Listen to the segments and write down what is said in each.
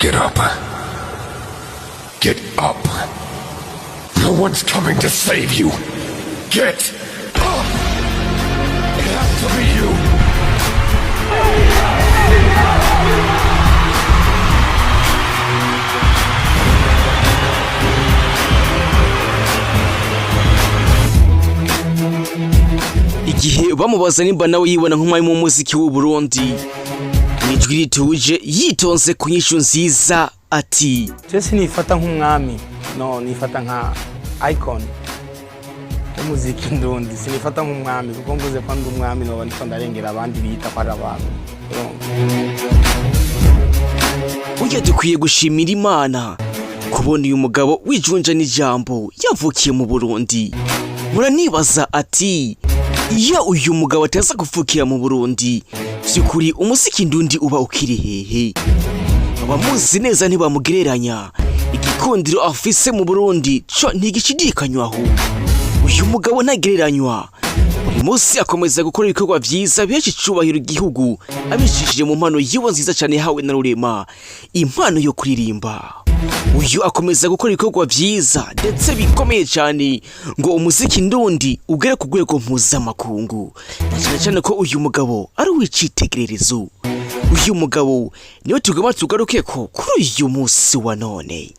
Get up. Get up. No one's coming to save you. Get up. It has to be you. Igihe bamubaza nimba nawe yibona nk'umwami mu muziki w'u Burundi, nijwi rituje yitonze ku nyishu nziza ati Jesse nifata nk'umwami, no nifata nka icon umuziki ndundi, sinifata nk'umwami kuko mvuze ko ndi umwami no bandi ndarengera abandi bita ko ari abantu. Burya dukwiye gushimira Imana kubona uyu mugabo wijunja n'ijambo yavukiye mu Burundi. Muranibaza ati iyo uyu mugabo ataza gufukira mu Burundi, byukuri umuziki ndundi uba ukiri hehe? Abamuzi neza ntibamugereranya, igikundiro afise mu Burundi cyo ntigishidikanywaho. Uyu mugabo ntagereranywa, buri munsi akomeza gukora ibikorwa vyiza bihesha icubahiro igihugu abicishije mu mpano yiwe nziza cyane yahawe na Rurema, impano yo kuririmba. Uyu akomeza gukora ibikorwa vyiza ndetse bikomeye cyane ngo umuziki ndundi ugere ku rwego mpuzamakungu, cyane cyane ko uyu mugabo ari wicitegererezo. Uyu mugabo niwe tugomba tugaruke ko kuri uyu munsi wa none.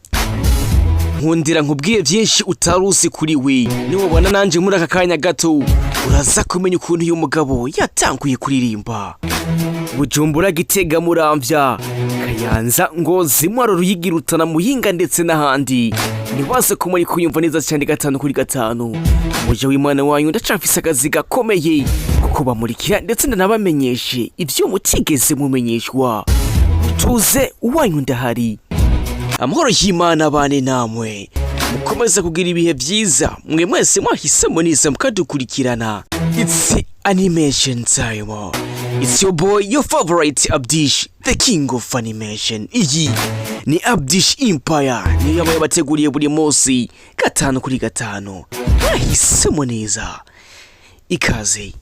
Nkundira nkubwiye byinshi utaruzi kuri we, niwabona nanje muri aka kanya gato uraza kumenya ukuntu uyu mugabo yatanguye kuririmba. Bujumbura, Gitega, Muramvya, Kayanza, Ngozi, Mwaro, Ruyigi, Rutana, Muyinga ndetse n'ahandi, nibaze ko muri kuyumva neza cyane 5 kuri 5. Umuje w'Imana wanyu ndacafise akazi gakomeye kuko bamurikira ndetse ndanabamenyeshe ibyo mutigeze mumenyeshwa. Mutuze uwanyu ndahari. Amahoro y'Imana abane namwe, mukomeza kugira ibihe byiza, mwe mwese mwahisemo neza mukadukurikirana. It's animation time. It's your boy, your favorite ABDISH, the king of animation. Iyi ni ABDISH Empire, niyo yabaye bateguriye buri munsi 5 kuri 5. Mwahisemo neza. Ikaze.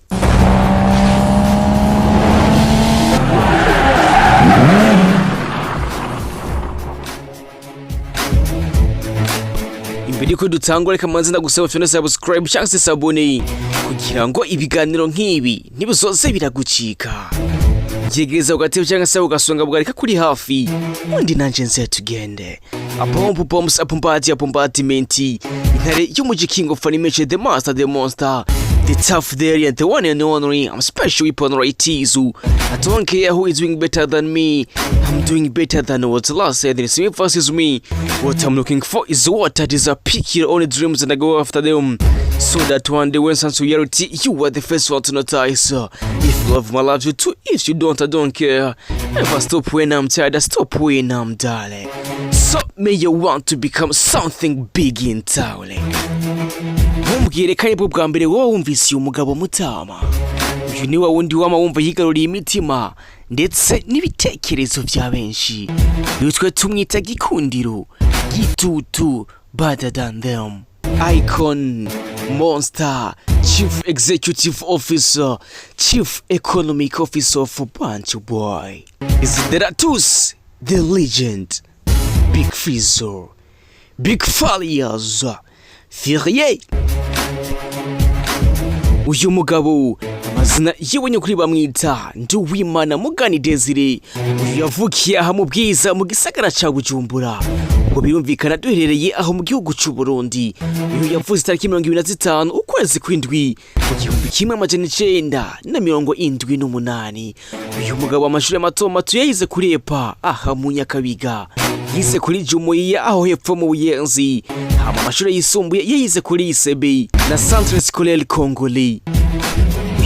Imbere ko dutangura reka manzi ndagusaba cyane subscribe cyangwa se abone kugira ngo ibiganiro nk'ibi nibuzoze biragucika. Yegereza ugatebe cyangwa se ugasonga bugarika kuri hafi, undi nanje nze tugende. Apombatimenti intare y'umuji king of animation, the master, the monster, the tough there and the one and only. I'm special weapon right Izu. I don't care who is doing better than me, I'm doing better than what's last said. The same versus me. What I'm looking for is what that is a pick your only dreams and I go after them, so that one day when some reality you are the first one to notice. If you love my love you too, if you don't I don't care. Never stop when I'm tired, I stop when I'm darling. So may you want to become something big in town. Mumbwire kanye bwa mbere wowe wumvise uyu mugabo mutama. Uyu ni wa wundi wumva yigaruriye imitima ndetse n'ibitekerezo bya benshi. Yitwe tumwita gikundiro, gitutu, better than them, icon, monster, chief executive officer, chief economic officer for Bunch Boy. Is the Ratus, the legend, Big Fizzo, Big Falias, Firier. Uyu mugabo amazina yiwe kuri bamwita Nduwimana Mugani Désire. Uyu yavukiye aha mu Bwiza mu gisagara ca Bujumbura, ubwo birumvikana duherereye aho mu gihugu cy'u Burundi. Uyu yavuze tariki 25 ukwezi kw'indwi mu 1978. Uyu mugabo amashuri mato yayize kuri EPA aha mu Nyakabiga, yize kuri Jumuiya aho hepfo mu Buyenzi, hama amashuri yisumbuye yayize kuri ICB na Centre Scolaire Congolais.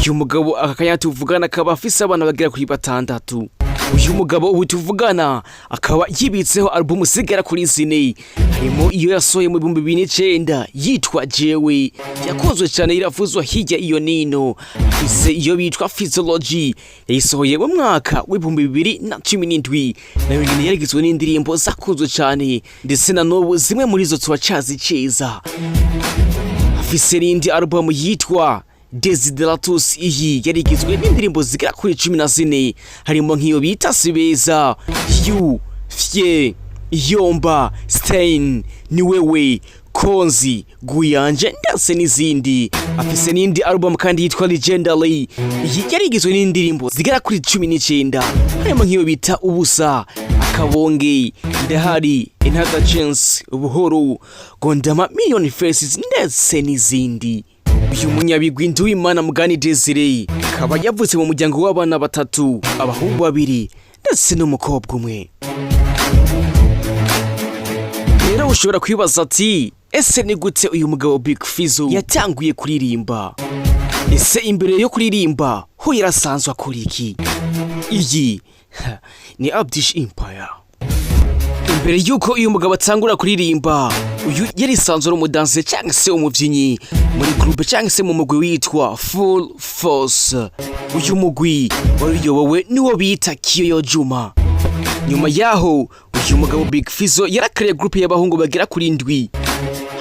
Uyu mugabo akakanya tuvugana akaba afise abana bagera kuri 6. Uyu mugabo ubu tuvugana akaba yibitseho album sigara kuri 4, harimo iyo yasohoye mu 2009 yitwa Jewe, yakozwe cyane iravuzwa hirya iyo nino. Afise iyo bitwa Physiology yayisohoye mu mwaka w'2017, nayo nyine yarigizwe n'indirimbo zakozwe cyane ndetse na n'ubu zimwe muri zo twacazi ciza. Afise n'indi album yitwa Désire, iyi yarigizwe n'indirimbo zigera kuri 14, harimo nk'iyo bita Sibeza, You, Fye, Yomba, Stein, Ni Wewe, Konzi, Guyanje ndetse n'izindi. Afise n'indi album kandi yitwa Legendary. Iyi yarigizwe n'indirimbo zigera kuri 19 harimo nk'iyo bita Ubusa, Akabonge, Ndahari, Another Chance, Ubuhoro, Gondama, Million Faces ndetse n'izindi. Uyu munyabigwi Nduwimana Mugani Désire akaba yavutse mu muryango w'abana batatu, abahungu babiri ndetse n'umukobwa umwe. Rero ushobora kwibaza ati ese ni gute uyu mugabo Big Fizzo yatanguye kuririmba? Ese imbere yo kuririmba ho yarasanzwe akora iki? Iyi ni ABDISH Empire. Imbere yuko uyu mugabo atangura kuririmba, uyu yari sanzwe ari umudanse cyangwa se umuvyinnyi muri groupe cyangwa se mu mugwi witwa Full Force. Uyu mugwi wari uyobowe niwo bita Kiyo Juma. Nyuma yaho uyu mugabo Big Fizzo yarakariye groupe y'abahungu bagera kuri 7.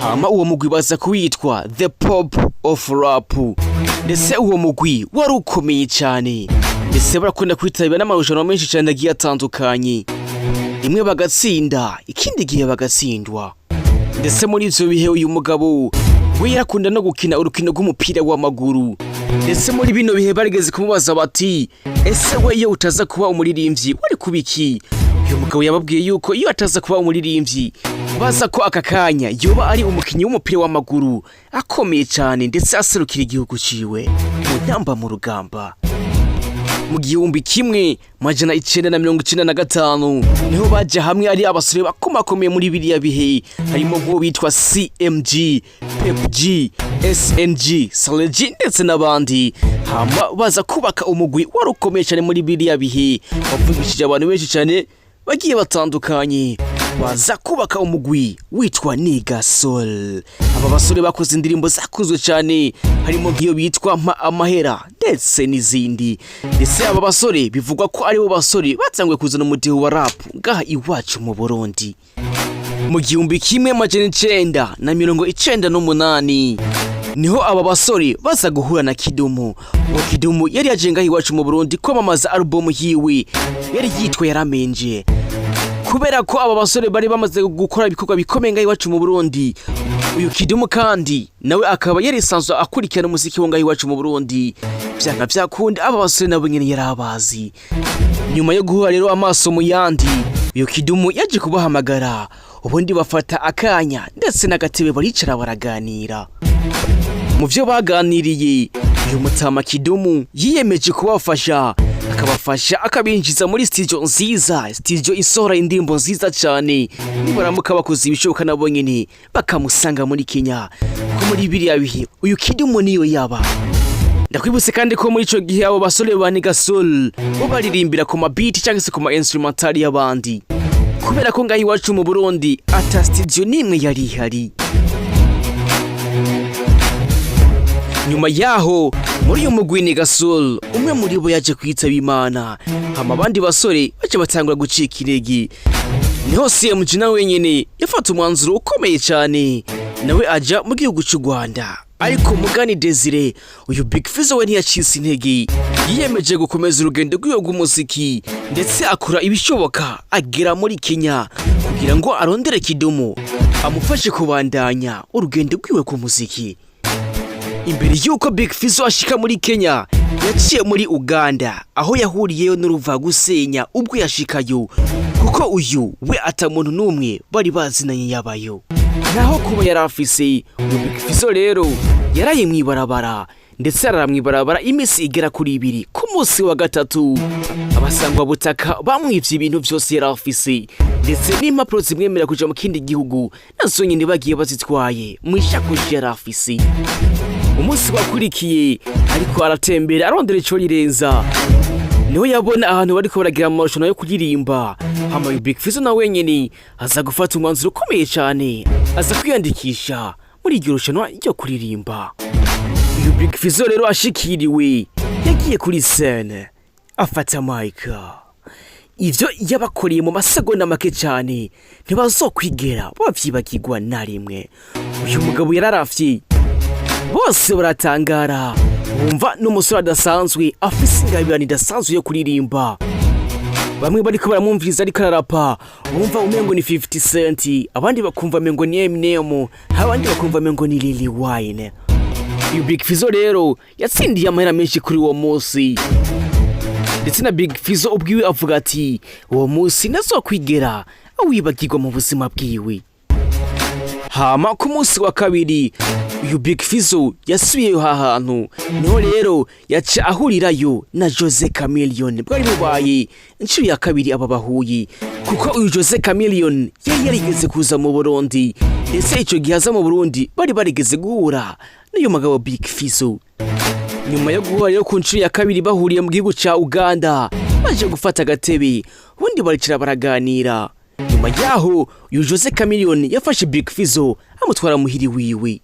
Hama uwo mugwi baza kuwitwa The Pop of Rap. Ndetse uwo mugwi wari ukomeye cyane. Ndetse barakunda kwitabira n'amarushanwa menshi cyane agiye atandukanye. Imwe bagatsinda, ikindi gihe bagatsindwa. Ndetse muri ivyo bihe uyu mugabo we yarakunda no gukina urukino rw'umupira w'amaguru. Ndetse muri bino bihe barigeze kumubaza bati ese we iyo utaza kuba umuririmbyi wari kubiki? Uyu mugabo yababwiye yuko iyo ataza kuba umuririmbyi baza ko aka kanya yoba ari umukinyi w'umupira w'amaguru akomeye cyane ndetse aserukira igihugu ciwe mu ntamba mu rugamba. Mu 1995 niho baje hamwe ari abasore bakomakomeye muri biriya bihe, harimo nk'uwo bitwa CMG, PepG, SNG, Saleji ndetse n'abandi. Hama baza kubaka umugwi wari ukomeye cyane muri biriya bihe, wavugishije abantu benshi cyane bagiye batandukanye. Baza kubaka umugwi witwa Nigga Soul. Aba basore bakoze indirimbo zakuzwe cyane, harimo nk'iyo bitwa Amahera ndetse n'izindi. Ndetse aba basore bivugwa ko ari bo basore batangwe kuzana umudiho wa rap ngaha iwacu mu Burundi. Mu 1998 niho aba basore baza guhura na Kidumu. Kidumu yari yaje ngaha iwacu mu Burundi kwamamaza album yiwe yari yitwa Yaramenje. Kubera ko aba basore bari bamaze gukora ibikorwa bikomeye ngaho iwacu mu Burundi, uyu Kidumu kandi nawe akaba yari sanzwe akurikirana umuziki wo ngaho iwacu mu Burundi, byanga byakunda aba basore nabo nyene yarabazi. Nyuma yo guhura rero amaso mu yandi, uyu Kidumu yaje kubahamagara, ubundi bafata akanya ndetse n'agatebe baricara baraganira. Mu byo baganiriye, uyu mutama Kidumu yiyemeje kubafasha, akabafasha akabinjiza muri studio nziza, studio isohora indirimbo nziza cyane. Nibaramuka bakoze ibishoboka nabo nyene bakamusanga muri Kenya. Ko muri biriya bihe uyu Kidumu niyo yaba. Ndakwibutse kandi ko muri ico gihe abo basore ba Nigga Soul bo baririmbira ku mabeat cyangwa se ku ma instrumental y'abandi. Kubera ko ngaho iwacu mu Burundi ata studio nimwe yari ihari. Nyuma yaho muri uyu mugwi Nigga Soul umwe muri bo yaje kwitaba Imana, hama abandi basore baje batangura gucika intege. Niho CMG na wenyene yafata umwanzuro ukomeye cyane, nawe aja mu gihugu cy'u Rwanda. Ariko Mugani Désire uyu Big Fizzo we ntiyacitse intege, yiyemeje gukomeza urugendo rw'iyo rw'umuziki ndetse akora ibishoboka agera muri Kenya kugira ngo arondere Kidumu amufashe kubandanya urugendo rw'iwe ku muziki. Imbere yuko Big Fizzo ashika muri Kenya, yaciye muri Uganda aho yahuriyeyo n'uruva gusenya ubwo yashikayo, kuko uyu we ata muntu numwe bari bazinanye yabayo. Naho kuba yarafise Big Fizzo rero yaraye mwibarabara, ndetse aramwibarabara imisi igera kuri 2. Ku munsi wa gatatu abasangwa butaka bamwivye ibintu byose yarafise, ndetse n'impapuro zimwemera kuja mu kindi gihugu nazo nyine bagiye bazitwaye mu ishakoshi yarafise. Umunsi wakurikiye ariko aratembera arondera ico rirenza, niho yabona ahantu bariko baragira amarushanwa yo kuririmba. Hama Big Fizzo na wenyene aza gufata umwanzuro ukomeye cyane, aza kwiyandikisha muri iryo rushanwa ryo kuririmba. Uyu Big Fizzo rero ashikiriwe yagiye kuri scene afata mic. Ivyo yabakoreye mu masegonda make cyane ntibazokwigera bavyibagirwa na rimwe. Uyu mugabo yararafye, bose baratangara, bumva n'umusore adasanzwe afise ingabirane idasanzwe yo kuririmba. bamwe bariko baramwumviriza ariko ararapa bumva umengo ni 50 Cent, abandi bakumva mengo ni Eminem, abandi bakumva mengo ni Lil Wayne. Uyu Big Fizzo rero yatsindiye amahera menshi kuri uwo munsi, ndetse na Big Fizzo ubwiwe avuga ati uwo munsi nazokwigera awibagirwa mu buzima bwiwe. Hama ku munsi wa kabiri uyu Big Fizzo yasubiyeyo hahantu, niho rero yaca ahurirayo na Jose Chameleone. Bwari bubaye inshuro ya kabiri aba bahuye, kuko uyu Jose Chameleone yari yarigeze kuza mu Burundi, ndetse ico gihe aza mu Burundi bari barigeze guhura n'uyu mugabo Big Fizzo. Nyuma yo guhura rero ku nshuro ya kabiri bahuriye mu gihugu ca Uganda, baje gufata agatebe ubundi baricara baraganira. Nyuma yaho uyu Jose Chameleone yafashe Big Fizzo amutwara muhiri wiwe.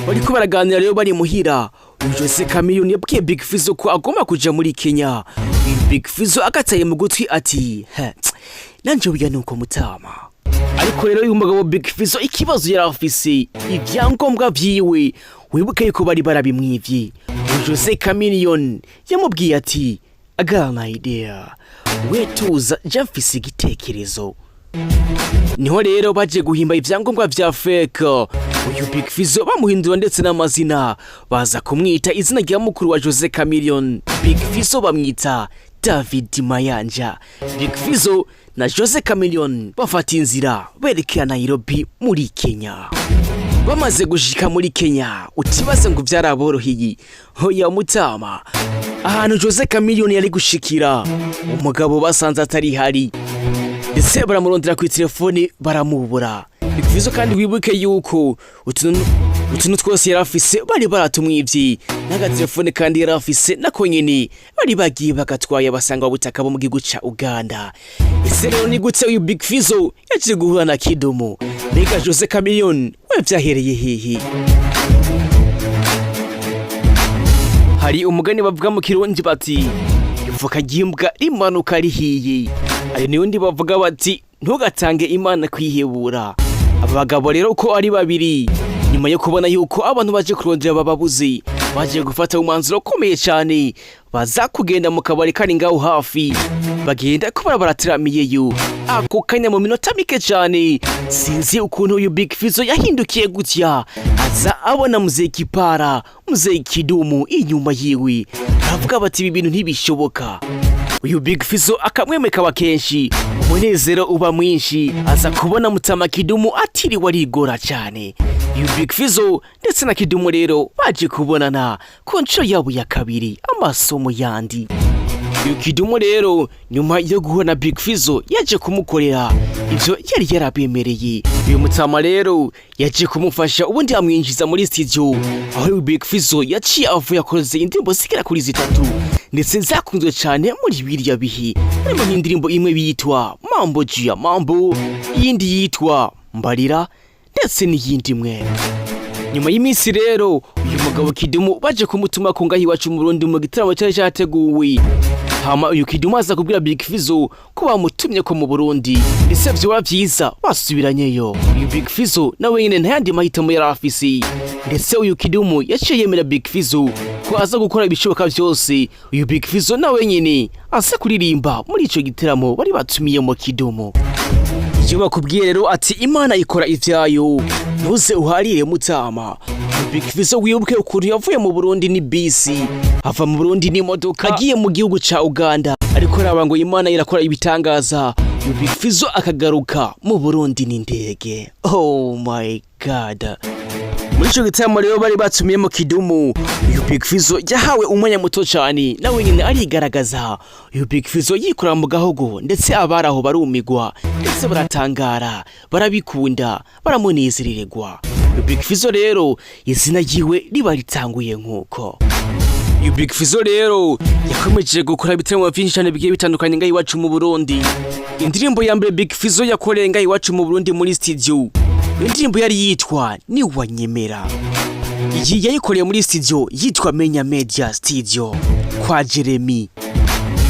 Bariko baraganira rero bari muhira, uyu Jose Chameleone yabwiye Big Fizzo ko agomba kuja muri Kenya. Uyu Big Fizzo akataye mu gutwi ati nanje buya nuko mutama. Ariko rero uyu mugabo Big Fizzo ikibazo yari afise ivyangombwa vyiwe, wibuke yuko bari barabimwivye. Uyu Jose Chameleone yamubwiye ati I got an idea, wetuza jamfise igitekerezo. Niho rero baje guhimba ivyangombwa vya fake. Uyu Big Fizzo bamuhindura ndetse n'amazina, baza kumwita izina rya mukuru wa Jose Chameleone. Big Fizzo bamwita David Mayanja. Big Fizzo na Jose Chameleone bafata inzira berekera Nairobi muri Kenya. Bamaze gushika muri Kenya, utibaze ngo vyaraboroheye. Hoya mutama, ahantu Jose Chameleone yari gushikira, umugabo basanze atari hari, ndetse baramurondera ku telefone baramubura. Big Fizzo kandi wibuke yuko utuntu twose yari afise bari baratumwivye, n'agatelefone kandi yari afise nako nyene bari bagiye bagatwaye basanga ubutaka bo mu gihugu ca Uganda. Ese rero ni gute uyu Big Fizzo yaje guhura na Kidumu? Mbega Jose Chameleone we vyahereye hehe? Hari umugani bavuga mu Kirundi bati ivuka gimbwa rimanuka rihiye. Hari n'undi bavuga bati ntugatange Imana kwihebura. Aba bagabo rero ko ari babiri, nyuma yo kubona yuko abantu baje kurondera bababuzi, baje gufata umwanzuro ukomeye cyane, baza kugenda mu kabari kari ngaho hafi, bagenda kuba barateramiyeyo. Ako kanya mu minota mike cyane, sinzi ukuntu uyu Big Fizzo yahindukiye gutya, aza abona Mzee Kipara, Mzee Kidumu inyuma yiwe. Aravuga bati ibi bintu ntibishoboka. Uyu Big Fizzo akamwemeka wa kenshi, umunezero uba mwinshi, aza kubona Mutama Kidumu atiriwe arigora cyane. Uyu Big Fizzo ndetse na Kidumu rero baje kubonana ku nshuro yabo ya kabiri, amasomo yandi. Uyu Kidumu rero nyuma yo guhura Big Fizzo yaje kumukorera ivyo yari yarabemereye. Uyu Mutama rero yaje kumufasha ubundi amwinjiza muri studio, aho uyu Big Fizzo yaciye avuye akoze indirimbo zigera kuri 3 ndetse zakunzwe cyane muri biriya bihe. Harimo n'indirimbo imwe yitwa Mambo Jia Mambo, iyindi yitwa Mbarira, ndetse n'iyindi imwe. Nyuma y'iminsi rero uyu mugabo Kidumu baje kumutuma ku ngahi wacu mu Burundi mu gitaramo cyari cyateguwe. Hama uyu Kidumu aza kubwira Big Fizzo ko bamutumye ko mu Burundi, ndetse vyo VYIZA basubiranyeyo. Uyu Big Fizzo nawe nyine ntayandi mahitamo yari afise, ndetse uyu Kidumu yaciye yemera Big Fizzo ko aza gukora ibishoboka byose. Uyu Big Fizzo nawe nyine asa kuririmba muri ico gitaramo bari batumiye mu Kidumu. Iyo bakubwiye rero ati Imana ikora ivyayo, ntuze uharire Mutama. Big Fizzo wibuke ukuntu yavuye mu Burundi ni bisi, ava mu Burundi ni modoka, agiye mu gihugu ca Uganda, ariko raba ngo Imana irakora ibitangaza. Uyu Big Fizzo akagaruka mu Burundi ni ndege. Oh my God. Muri ico gitaramo rero bari batumiye mu Kidumu, uyu Big Fizzo yahawe umwanya muto cyane, nawe nyine arigaragaza. Uyu Big Fizzo yikora mu gahogo, ndetse abaraho barumigwa, ndetse baratangara, barabikunda, baramunezerererwa. Uyu Big Fizzo rero izina yiwe riba ritanguye nkuko. Uyu Big Fizzo rero yakomeje gukora ibitaramo byinshi cyane bigiye bitandukanye ngaho iwacu mu Burundi. Indirimbo ya mbere Big Fizzo yakoreye ngaho iwacu mu Burundi muri studio, indirimbo yari yitwa Ni Wanyemera. Iyi yayikoreye muri studio yitwa Menya Media Studio kwa Jeremy.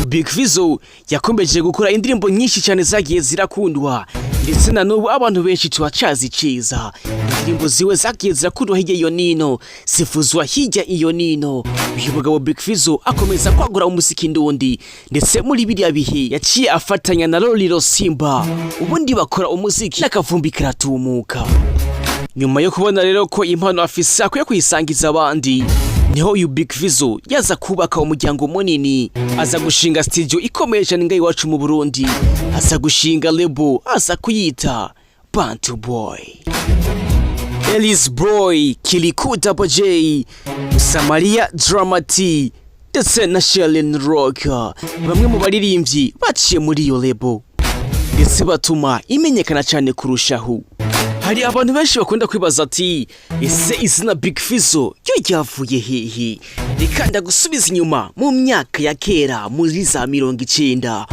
Big Fizzo yakomeje gukora indirimbo nyinshi cyane zagiye zirakundwa. ndetse na n'ubu abantu benshi turacazi ciza. Indirimbo ziwe zagiye zirakundwa hirya iyo nino, zivuzwa hirya iyo nino. Uyu mugabo Big Fizzo akomeza kwagura umuziki ndundi, ndetse muri biriya bihe yaciye afatanya na Lolilo Simba, ubundi bakora umuziki n'akavumbi karatumuka. Nyuma yo kubona rero ko impano afise akwiye kuyisangiza abandi, niho uyu Big Fizzo yaza kubaka umuryango munini, aza gushinga studio ikomeye cyane ngaho iwacu mu Burundi, aza gushinga label, aza kuyita Bantu Boy. Ellis Boy, Kiliku Double J, Samaria Dramati, ndetse na Shelin Rock, bamwe mu baririmbyi baciye muri iyo label, ndetse batuma imenyekana cyane kurushaho. Hari abantu benshi bakunda kwibaza ati ese izina Big Fizzo yo ryavuye hehe? Reka ndagusubiza inyuma mu myaka ya kera muri za 90.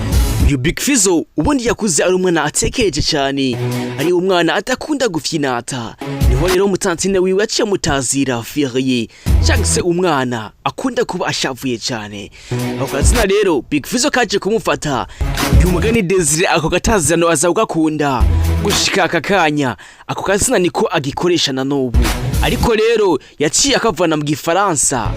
Uyu Big Fizzo ubundi yakuze ari umwana atekereje cyane, ari umwana adakunda gufyinata. Niho rero mutantine wiwe yaciye mutazira Firiye, cyangwa se umwana akunda kuba ashavuye cyane. Ako kazina rero Big Fizzo kaje kumufata, umugani Désire ako gatazirano aza ugakunda gushika aka kanya. Ako kazina niko agikoresha na n'ubu, ariko rero yaciye akavana mu Gifaransa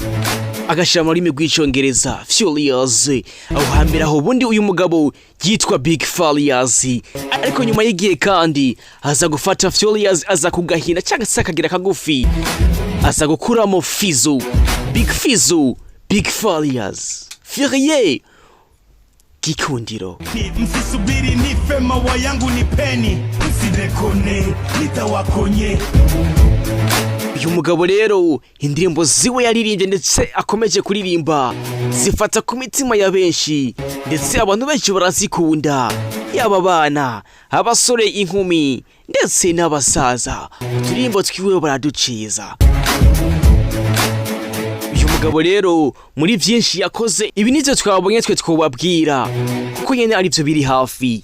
agashira mu rurimi rw'icyongereza Furious. Aho hambere aho bundi uyu mugabo yitwa Big Furious, ariko nyuma y'igihe kandi aza gufata Furious aza kugahina cyangwa se akagira kagufi, aza gukuramo Fizzo, Big Fizzo, Big Furious, Furieux, Gikundiro. Msisubiri nife, mawa yangu nipeni, msidekone nitawakonye. Uyu mugabo rero indirimbo ziwe yaririmbye ndetse akomeje kuririmba zifata ku mitima ya benshi, ndetse abantu benshi barazikunda, yaba abana, abasore, inkumi ndetse n'abasaza. Uturimbo twiwe baraduciza. Uyu mugabo rero muri byinshi yakoze, ibi nivyo twabonye twe twobabwira kuko nyene ari byo biri hafi,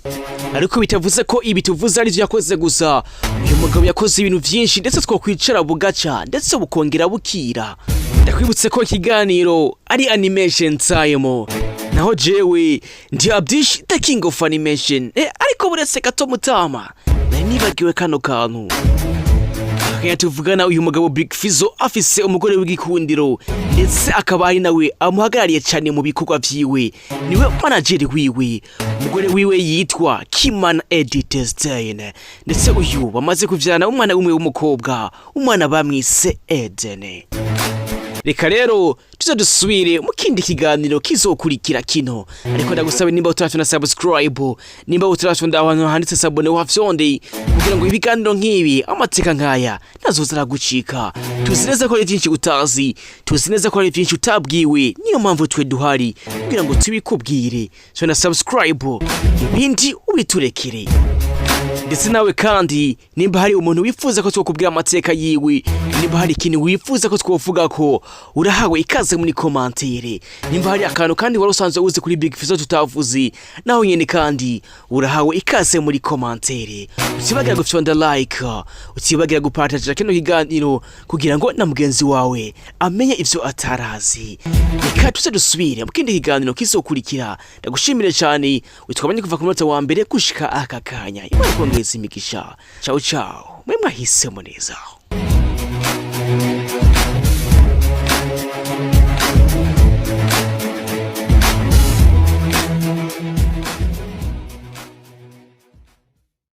ariko bitavuze ko ibi tuvuze ari byo yakoze gusa. Uyu mugabo yakoze ibintu byinshi, ndetse twokwicara bugaca ndetse bukongera bukira. Ndakwibutse ko ikiganiro ari animation time, naho jewe ndi ABDISH, the king of animation. Ariko buretse gato mutama nari nibagiwe kano kantu. Akanya tuvugana uyu mugabo Big Fizzo afise umugore w'igikundiro, ndetse akaba ari nawe amuhagarariye cyane mu bikorwa vyiwe, niwe manager wiwe. Umugore wiwe yitwa Kimana Editestine, ndetse uyu bamaze kuvyana umwana umwe w'umukobwa, umwana bamwise Edene. Reka rero tuze dusubire mu kindi kiganiro kizokurikira kino, ariko ndagusaba nimba utarafuna subscribe, nimba utarafuna ahantu handitse sabone wafyonde, kugira ngo ibiganiro nk'ibi, amateka nkaya ntazozara gucika. Tuzi neza ko ari byinshi utazi, tuzi neza ko ari byinshi utabwiwe, niyo mpamvu twe duhari kugira ngo tubikubwire. So na subscribe, ibindi ubiturekere. Ndetse nawe kandi nimba hari umuntu wifuza ko twokubwira amateka yiwe, nimba hari ikintu wifuza ko twovuga ko, urahawe ikaze muri commentaire. Nimba hari akantu kandi wari usanzwe uzi kuri Big Fizzo tutavuze, naho nyene kandi urahawe ikaze muri commentaire. Utibagira gufyonda like, utibagira gupartager kino kiganiro kugira ngo na mugenzi wawe amenye ivyo atarazi. Reka tuze dusubire mu kindi kiganiro kizokurikira. Ndagushimire cyane, witwabanye kuva ku munota wa mbere gushika aka kanya. Imana kongeza imigisha. Ciao ciao. Mwe mwahisemo neza.